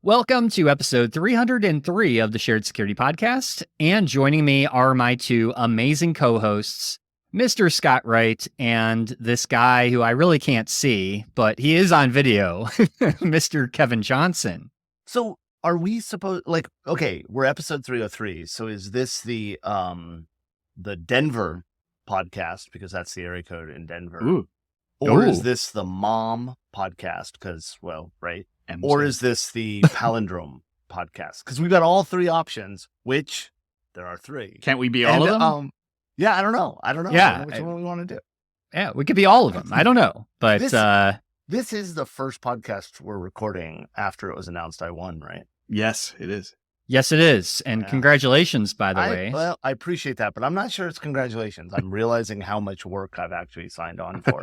Welcome to episode 303 of the Shared Security Podcast. And joining me are my two amazing co-hosts, Mr. Scott Wright and this guy who I really can't see, but he is on video, Mr. Kevin Johnson. So are we supposed, okay, we're episode 303. So is this the Denver podcast, because that's the area code in Denver? Ooh. Or is this the mom podcast? Because, well, right. Or is this the palindrome podcast? Because we've got all three options, which there are three. Can't we be all of them? Yeah, I don't know. Yeah, I don't know which one we want to do. Yeah, we could be all of them. I don't know. But this is the first podcast we're recording after it was announced I won, right? Yes, it is. Yes, it is. And congratulations, by the way. Well, I appreciate that, but I'm not sure it's congratulations. I'm realizing how much work I've actually signed on for.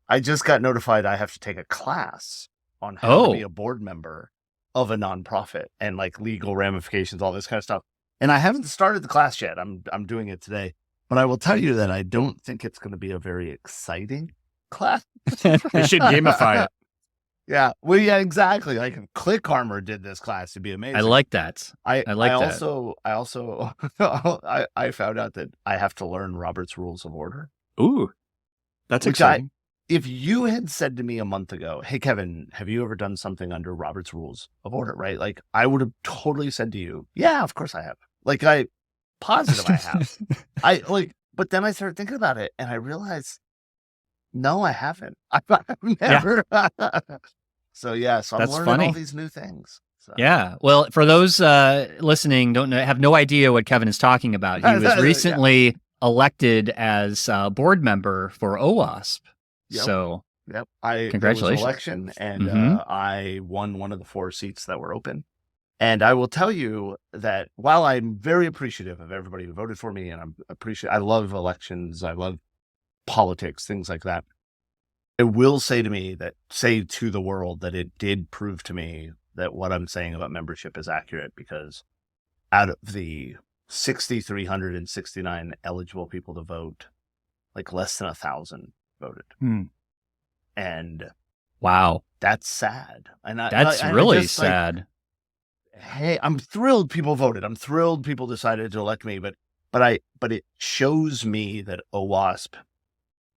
I just got notified I have to take a class on how to be a board member of a nonprofit and like legal ramifications, all this kind of stuff. And I haven't started the class yet. I'm doing it today, but I will tell you that I don't think it's going to be a very exciting class. They should gamify it. Yeah. Well, yeah, exactly. Like if Click Armor did this class, it'd be amazing. I like that. I also I found out that I have to learn Robert's Rules of Order. Ooh, that's exciting. If you had said to me a month ago, hey, Kevin, have you ever done something under Robert's Rules of Order, right? Like, I would have totally said to you, yeah, of course I have. Like, positive I have. But then I started thinking about it and I realized, no, I haven't. I've never. Yeah. So I'm learning all these new things. So. Yeah. Well, for those listening, have no idea what Kevin is talking about. He was recently elected as a board member for OWASP. Yep. So, congratulations! There was an election, and I won one of the 4 seats that were open. And I will tell you that while I'm very appreciative of everybody who voted for me, and I love elections, I love politics, things like that. It will say to the world that it did prove to me that what I'm saying about membership is accurate, because out of the 6,369 eligible people to vote, like less than 1,000 voted. And wow, that's sad. And that's really sad. Hey, I'm thrilled people voted. I'm thrilled people decided to elect me, but it shows me that OWASP,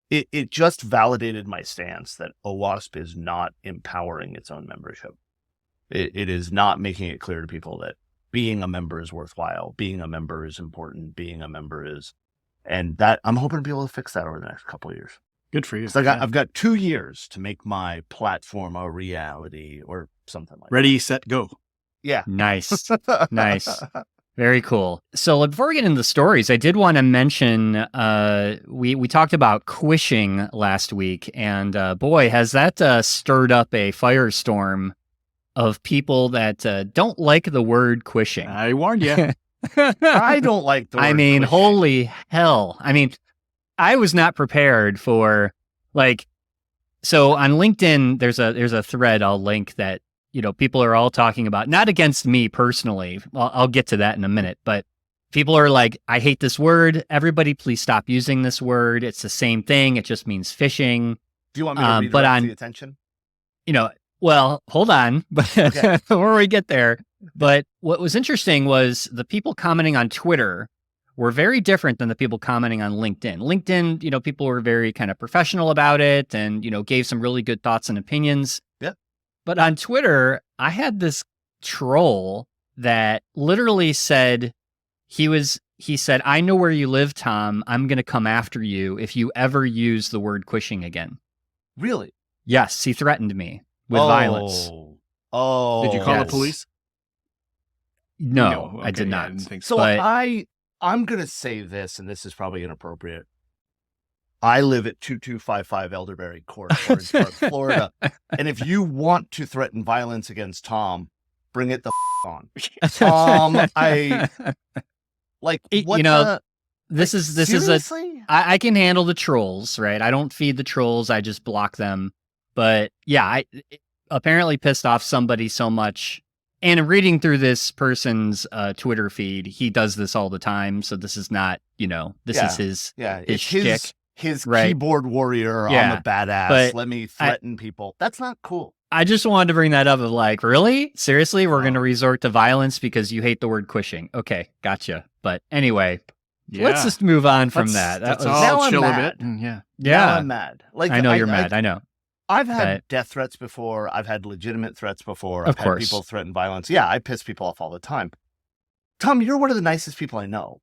it just validated my stance that OWASP is not empowering its own membership. It is not making it clear to people that being a member is worthwhile, being a member is important, being a member is, and that I'm hoping to be able to fix that over the next couple of years. Good for you. So I've got 2 years to make my platform a reality or something like Ready, set, go. Yeah. Nice. Nice. Very cool. So before we get into the stories, I did want to mention, we talked about quishing last week, and boy, has that stirred up a firestorm of people that don't like the word quishing. I warned you. I don't like the word quishing. Holy hell. I was not prepared for, so on LinkedIn, there's a thread I'll link that, people are all talking about, not against me personally. I'll get to that in a minute, but people are like, I hate this word. Everybody please stop using this word. It's the same thing. It just means phishing. Do you want me to redirect the attention? Well, hold on, but okay. Before we get there. But what was interesting was the people commenting on Twitter were very different than the people commenting on LinkedIn. LinkedIn, people were very kind of professional about it and, gave some really good thoughts and opinions. Yeah. But on Twitter, I had this troll that literally said, he said, I know where you live, Tom. I'm going to come after you if you ever use the word quishing again. Really? Yes. He threatened me with violence. Oh. Did you call the police? No, okay, I did not. I didn't think so. I'm going to say this, and this is probably inappropriate. I live at 2255 Elderberry Court, Orangeburg, Florida. And if you want to threaten violence against Tom, bring it the on. This is I can handle the trolls, right? I don't feed the trolls. I just block them. But yeah, it apparently pissed off somebody so much. And reading through this person's Twitter feed, he does this all the time. So this is not, this is his shtick. His keyboard warrior. Yeah. I'm a badass. Let me threaten people. That's not cool. I just wanted to bring that up of like, really? Seriously? We're going to resort to violence because you hate the word quishing. Okay, gotcha. But anyway, let's just move on from that. Let's Now all I'm chill a mad. bit. yeah. Now I'm mad. Like, I know you're mad. I know. I've had But- death threats before. I've had legitimate threats before. Of I've course. had people threaten violence. Yeah, I piss people off all the time. Tom, you're one of the nicest people I know.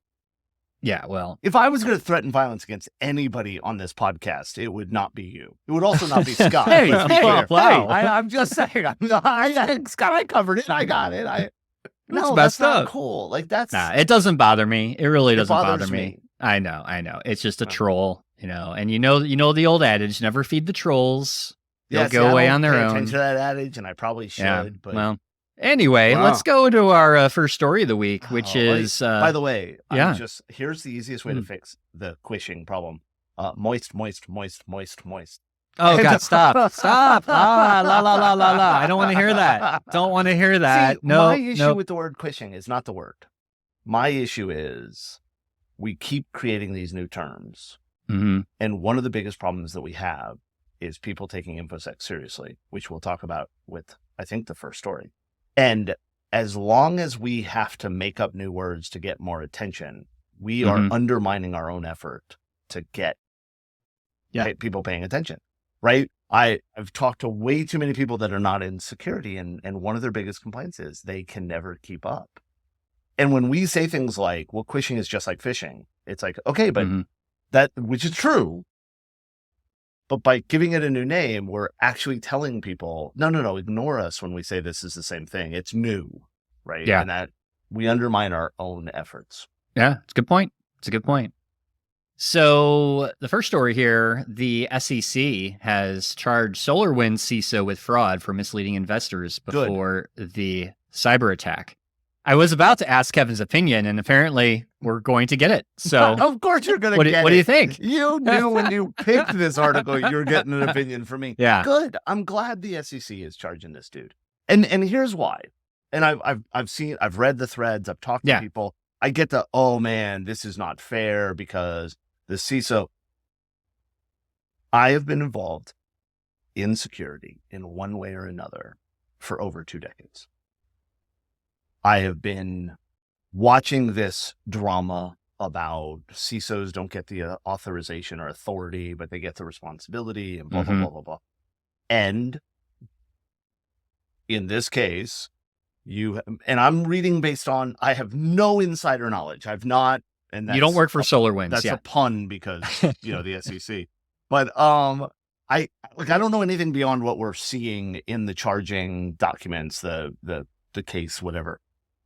Yeah, well, If I was going to threaten violence against anybody on this podcast, it would not be you. It would also not be Scott. Hey, let's be hey, clear. wow. I'm just saying. Scott, I covered it. I got it. No, messed that's not up. cool. Like that's nah, it doesn't bother me. It really doesn't bother bothers me. me. I know. It's just a Well. troll, and you know the old adage, never feed the trolls. They'll Yeah, see, go I away don't on their pay own. attention to that adage, and I probably should. Yeah. But Well, anyway, Wow. let's go to our first story of the week, which is by the way, yeah. here's the easiest way to fix the quishing problem. Moist. oh god, stop. La la la la la. I don't want to hear that. Don't want to hear that. See, No, my issue no. with the word quishing is not the word. My issue is we keep creating these new terms. Mhm. And one of the biggest problems that we have is people taking InfoSec seriously, which we'll talk about with, I think, the first story. And as long as we have to make up new words to get more attention, we are undermining our own effort to get people paying attention, right? I've talked to way too many people that are not in security, and one of their biggest complaints is they can never keep up. And when we say things like, well, quishing is just like phishing, it's like, okay, but that, which is true, but by giving it a new name, we're actually telling people, no, ignore us when we say this is the same thing. It's new, right? Yeah. And that we undermine our own efforts. Yeah, it's a good point. So the first story here, the SEC has charged SolarWinds CISO with fraud for misleading investors before the cyber attack. I was about to ask Kevin's opinion, and apparently we're going to get it. So of course you're going to get it. What do you think? You knew when you picked this article, you're getting an opinion from me. Yeah. Good. I'm glad the SEC is charging this dude. And here's why. And I've read the threads. I've talked to people. I get the, oh man, this is not fair because the CISO. I have been involved in security in one way or another for over 2 decades. I have been watching this drama about CISOs don't get the authorization or authority, but they get the responsibility and blah, blah, blah, blah, blah. And in this case, and I'm reading based on, I have no insider knowledge. I've not, and you don't work for SolarWinds. That's a pun because, the SEC. But I don't know anything beyond what we're seeing in the charging documents, the case, whatever.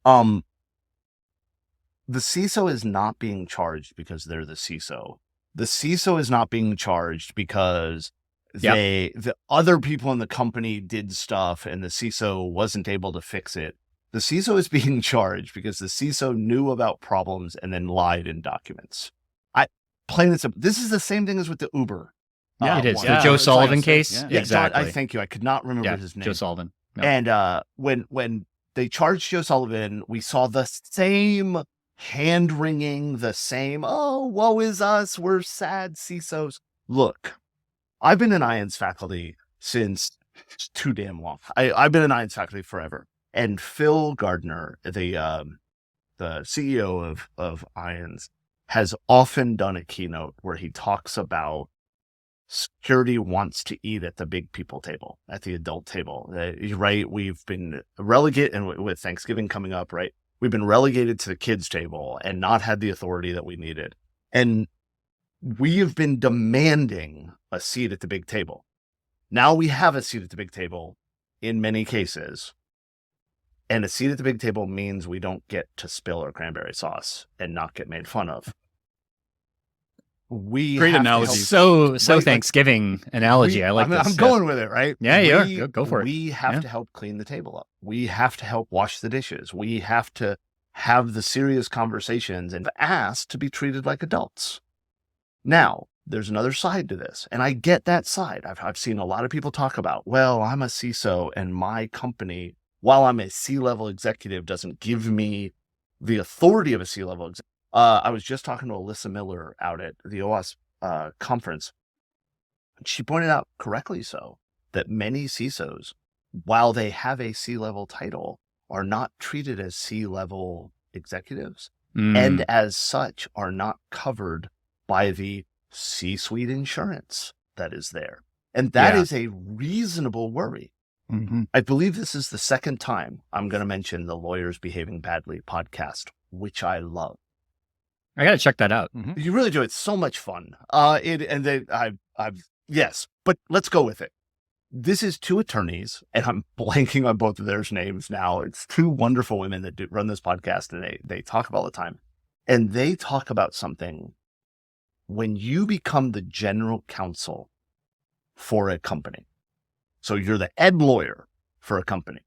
The CISO is not being charged because they're the CISO. The CISO is not being charged because the other people in the company did stuff and the CISO wasn't able to fix it. The CISO is being charged because the CISO knew about problems and then lied in documents. Plain and simple. This is the same thing as with the Uber. Yeah, it is. one. The Joe Sullivan case. Yeah. Exactly. I thank you. I could not remember his name. Joe Sullivan. No. And when they charged Joe Sullivan, we saw the same hand wringing, the same, oh, woe is us, we're sad CISOs. Look, I've been in IANS faculty since too damn long. I've been in IANS faculty forever. And Phil Gardner, the CEO of IANS, has often done a keynote where he talks about security wants to eat at the big people table, at the adult table, right? We've been relegated, and with Thanksgiving coming up, right? We've been relegated to the kids' table and not had the authority that we needed. And we have been demanding a seat at the big table. Now we have a seat at the big table in many cases. And a seat at the big table means we don't get to spill our cranberry sauce and not get made fun of. Great analogy. So Thanksgiving analogy. I like this. I'm going with it, right? Yeah, you are. Go for it. We have to help clean the table up. We have to help wash the dishes. We have to have the serious conversations and ask to be treated like adults. Now, there's another side to this, and I get that side. I've seen a lot of people talk about, well, I'm a CISO and my company, while I'm a C-level executive, doesn't give me the authority of a C-level executive. I was just talking to Alyssa Miller out at the OWASP conference. She pointed out correctly so that many CISOs while they have a C-level title, are not treated as C-level executives, and as such are not covered by the C-suite insurance that is there. And that is a reasonable worry. Mm-hmm. I believe this is the second time I'm going to mention the Lawyers Behaving Badly podcast, which I love. I got to check that out. Mm-hmm. You really do. It's so much fun. Yes, but let's go with it. This is two attorneys, and I'm blanking on both of their names now. It's two wonderful women that run this podcast, and they talk about all the time. And they talk about something. When you become the general counsel for a company, so you're the ed lawyer for a company,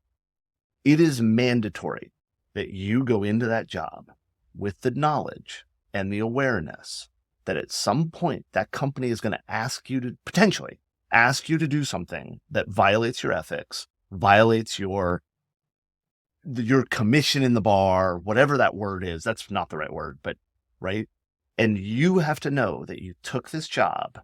it is mandatory that you go into that job with the knowledge and the awareness that at some point that company is going to potentially ask you to do something that violates your ethics, violates your commission in the bar, whatever that word is. That's not the right word, but right. And you have to know that you took this job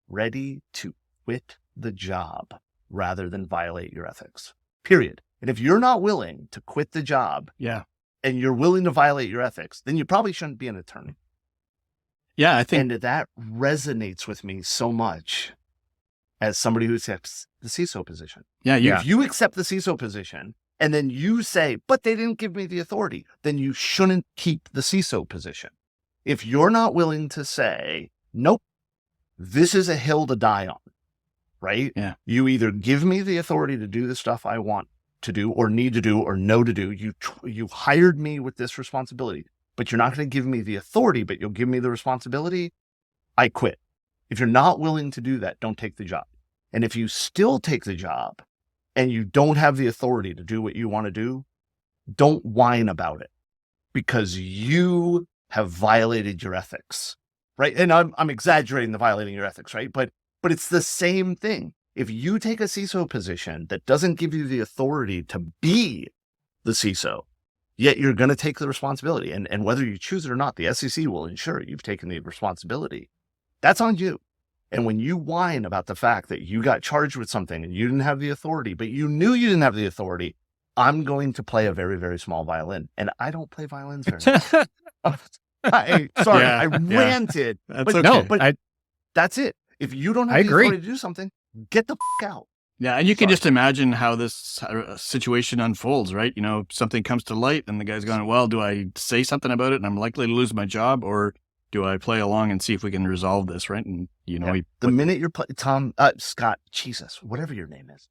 ready to quit the job rather than violate your ethics, period. And if you're not willing to quit the job and you're willing to violate your ethics, then you probably shouldn't be an attorney. Yeah, I think. And that resonates with me so much as somebody who accepts the CISO position. If you accept the CISO position and then you say, but they didn't give me the authority, then you shouldn't keep the CISO position. If you're not willing to say, nope, this is a hill to die on, right? Yeah. You either give me the authority to do the stuff I want to do or need to do or know to do. You hired me with this responsibility, but you're not going to give me the authority, but you'll give me the responsibility. I quit. If you're not willing to do that, don't take the job. And if you still take the job and you don't have the authority to do what you want to do, don't whine about it because you have violated your ethics, right? And I'm exaggerating the violating your ethics, right? But it's the same thing. If you take a CISO position that doesn't give you the authority to be the CISO, yet you're going to take the responsibility, and whether you choose it or not, the SEC will ensure you've taken the responsibility. That's on you. And when you whine about the fact that you got charged with something and you didn't have the authority, but you knew you didn't have the authority, I'm going to play a very, very small violin. And I don't play violins very much. I ranted. That's but, okay. But that's it. If you don't have the authority to do something, get the out. Yeah, and you can just imagine how this situation unfolds, right? You know, something comes to light and the guy's going, well, do I say something about it and I'm likely to lose my job, or do I play along and see if we can resolve this, right? And, you know, the minute you're Scott, Jesus, whatever your name is.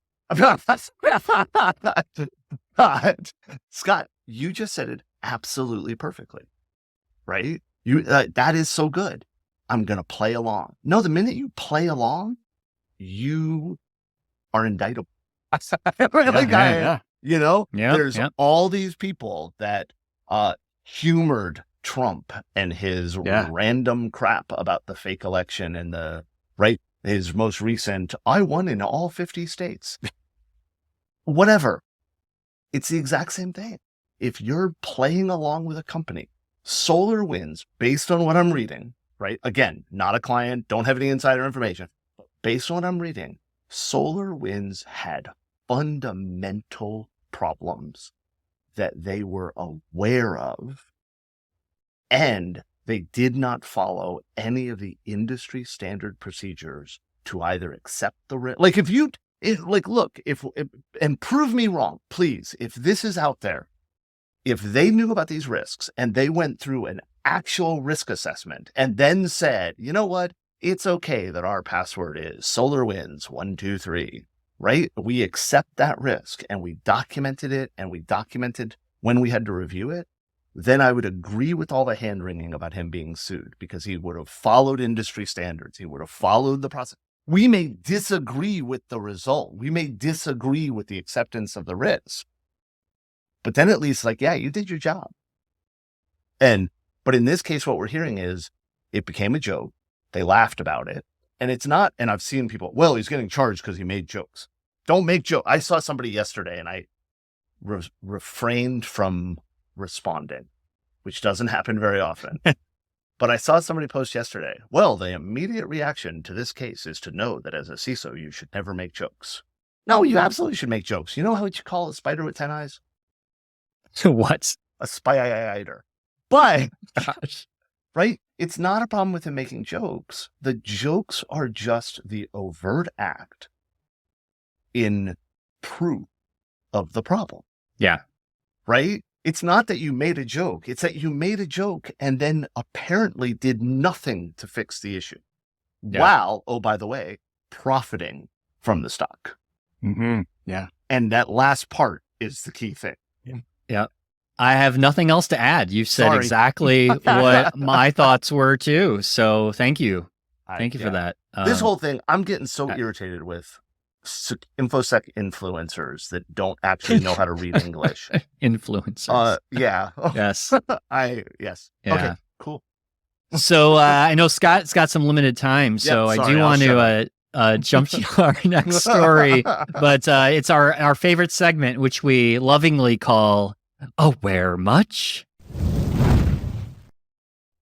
Scott, you just said it absolutely perfectly, right? That is so good. I'm going to play along. No, the minute you play along, you are indictable. You know, there's all these people that humored Trump and his random crap about the fake election and his most recent, I won in all 50 states. Whatever. It's the exact same thing. If you're playing along with a company, SolarWinds, based on what I'm reading, right? Again, not a client, don't have any insider information, but based on what I'm reading, SolarWinds had fundamental problems that they were aware of, and they did not follow any of the industry standard procedures to either accept the risk. Like and prove me wrong, please. If this is out there, if they knew about these risks and they went through an actual risk assessment and then said, you know what? It's okay that our password is SolarWinds 123, right? We accept that risk and we documented it and we documented when we had to review it. Then I would agree with all the hand wringing about him being sued because he would have followed industry standards. He would have followed the process. We may disagree with the result. We may disagree with the acceptance of the risk, but then at least you did your job. But in this case, what we're hearing is it became a joke. They laughed about it. And it's not, and I've seen people, well, he's getting charged because he made jokes. Don't make jokes. I saw somebody yesterday and I refrained from responding, which doesn't happen very often. But I saw somebody post yesterday, well, the immediate reaction to this case is to know that as a CISO, you should never make jokes. No, you absolutely should make jokes. You know how you call a spider with 10 eyes? What? A spy-iter. But, Gosh. right, it's not a problem with him making jokes. The jokes are just the overt act in proof of the problem. Yeah. Right? It's not that you made a joke. It's that you made a joke and then apparently did nothing to fix the issue. Yeah. While, oh, by the way, profiting from the stock. Mm-hmm. Yeah. And that last part is the key thing. Yeah. I have nothing else to add. You've said Sorry. exactly what my thoughts were too. So thank you. Thank you for that. This whole thing, I'm getting so I- irritated with InfoSec influencers that don't actually know how to read English. Influencers. Yeah. Yes. Yes. Yeah. Okay, cool. So I know Scott's got some limited time, so Yep, I sorry, do I'll want shut to jump to our next story. But it's our favorite segment, which we lovingly call Aware Much?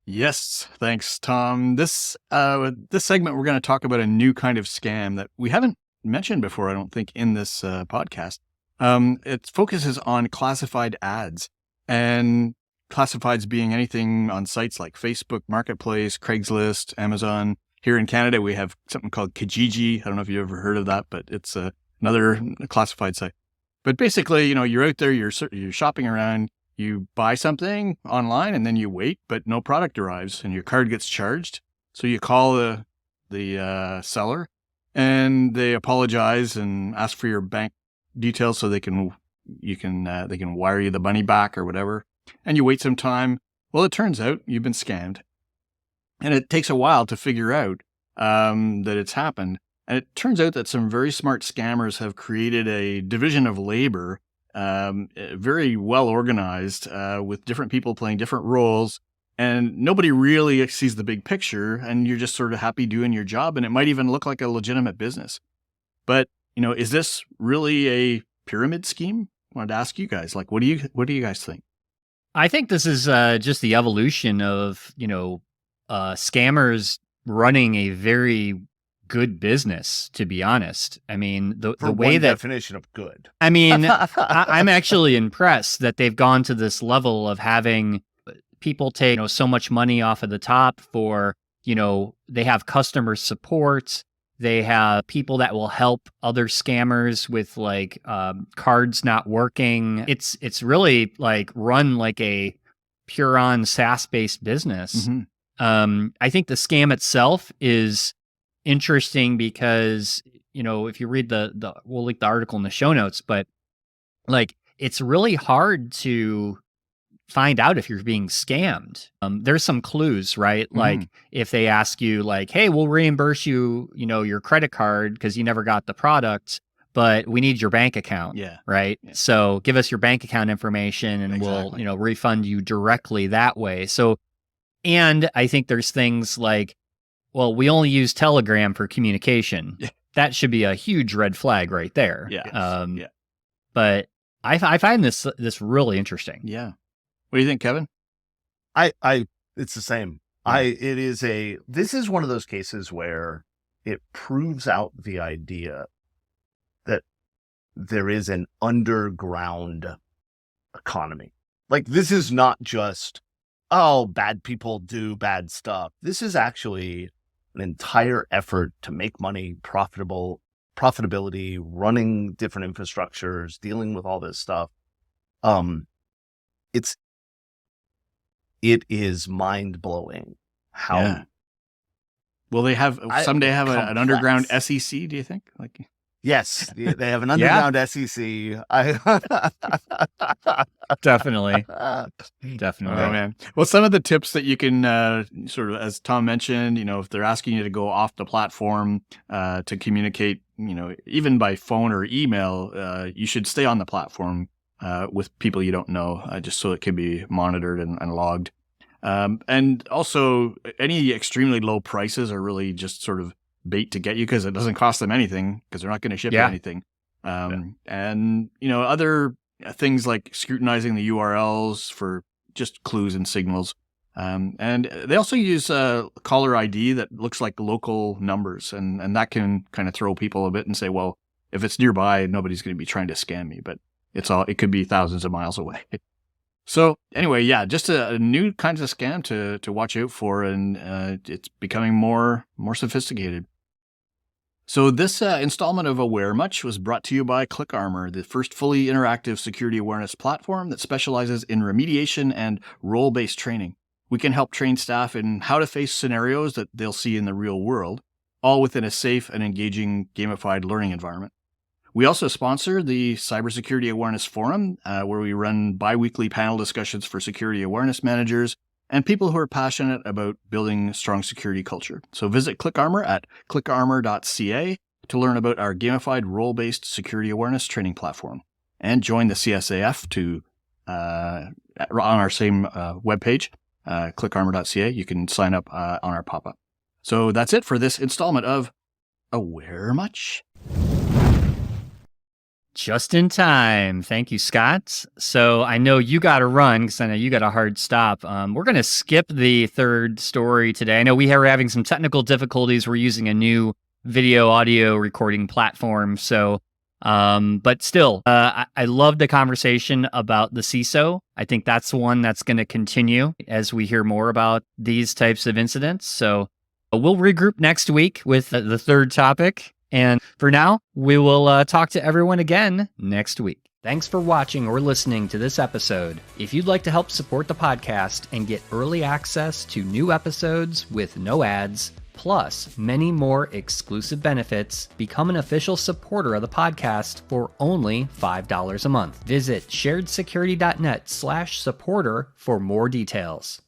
Yes, thanks, Tom. This segment, we're going to talk about a new kind of scam that we haven't mentioned before, I don't think, in this podcast. It focuses on classified ads, and classifieds being anything on sites like Facebook Marketplace, Craigslist, Amazon. Here in Canada, we have something called Kijiji. I don't know if you've ever heard of that, but it's another classified site. But basically, you're out there, you're shopping around, you buy something online, and then you wait, but no product arrives, and your card gets charged. So you call the seller, and they apologize and ask for your bank details so they can wire you the money back or whatever. And you wait some time. Well, it turns out you've been scammed, and it takes a while to figure out that it's happened. And it turns out that some very smart scammers have created a division of labor, very well organized, with different people playing different roles. And nobody really sees the big picture, and you're just sort of happy doing your job. And it might even look like a legitimate business. But, is this really a pyramid scheme? I wanted to ask you guys, what do you guys think? I think this is just the evolution of, scammers running a very good business, to be honest. I mean, the way that definition of good. I mean, I'm actually impressed that they've gone to this level of having people take so much money off of the top for, they have customer support. They have people that will help other scammers with cards not working. It's really run like a pure on SaaS-based business. Mm-hmm. I think the scam itself is interesting because, if you read we'll link the article in the show notes, but it's really hard to find out if you're being scammed. There's some clues, right? Mm-hmm. If they ask you hey, we'll reimburse you, your credit card because you never got the product, but we need your bank account. Yeah. Right. Yeah. So give us your bank account information and Exactly. we'll, refund you directly that way. So, and I think there's things well, we only use Telegram for communication. Yeah. That should be a huge red flag right there. Yeah. Yeah. But I find this really interesting. Yeah. What do you think, Kevin? It's the same. Yeah. This is one of those cases where it proves out the idea that there is an underground economy. This is not just, bad people do bad stuff. This is actually an entire effort to make money, profitability, running different infrastructures, dealing with all this stuff. It is mind-blowing how. Yeah. Will they someday have an complex. Underground SEC, do you think? Yes, they have an underground SEC. Definitely. Oh, man. Well, some of the tips that you can sort of, as Tom mentioned, if they're asking you to go off the platform to communicate, even by phone or email, you should stay on the platform with people you don't know, just so it can be monitored and logged. And also, any extremely low prices are really just sort of bait to get you because it doesn't cost them anything because they're not going to ship you anything. And, other things like scrutinizing the URLs for just clues and signals. And they also use caller ID that looks like local numbers, and that can kind of throw people a bit and say, well, if it's nearby, nobody's going to be trying to scam me, but it could be thousands of miles away. So anyway, yeah, just a new kinds of scam to watch out for, and it's becoming more sophisticated. So this installment of Aware Much was brought to you by ClickArmor, the first fully interactive security awareness platform that specializes in remediation and role-based training. We can help train staff in how to face scenarios that they'll see in the real world, all within a safe and engaging gamified learning environment. We also sponsor the Cybersecurity Awareness Forum, where we run bi-weekly panel discussions for security awareness managers and people who are passionate about building strong security culture. So visit ClickArmor at clickarmor.ca to learn about our gamified role-based security awareness training platform. And join the CSAF on our same webpage, clickarmor.ca. You can sign up on our pop-up. So that's it for this installment of Aware Much? Just in time. Thank you, Scott. So I know you got to run because I know you got a hard stop. We're going to skip the third story today. I know we are having some technical difficulties. We're using a new video audio recording platform. So, but still, I love the conversation about the CISO. I think that's one that's going to continue as we hear more about these types of incidents. So we'll regroup next week with the third topic. And for now, we will talk to everyone again next week. Thanks for watching or listening to this episode. If you'd like to help support the podcast and get early access to new episodes with no ads, plus many more exclusive benefits, become an official supporter of the podcast for only $5 a month. Visit sharedsecurity.net/supporter for more details.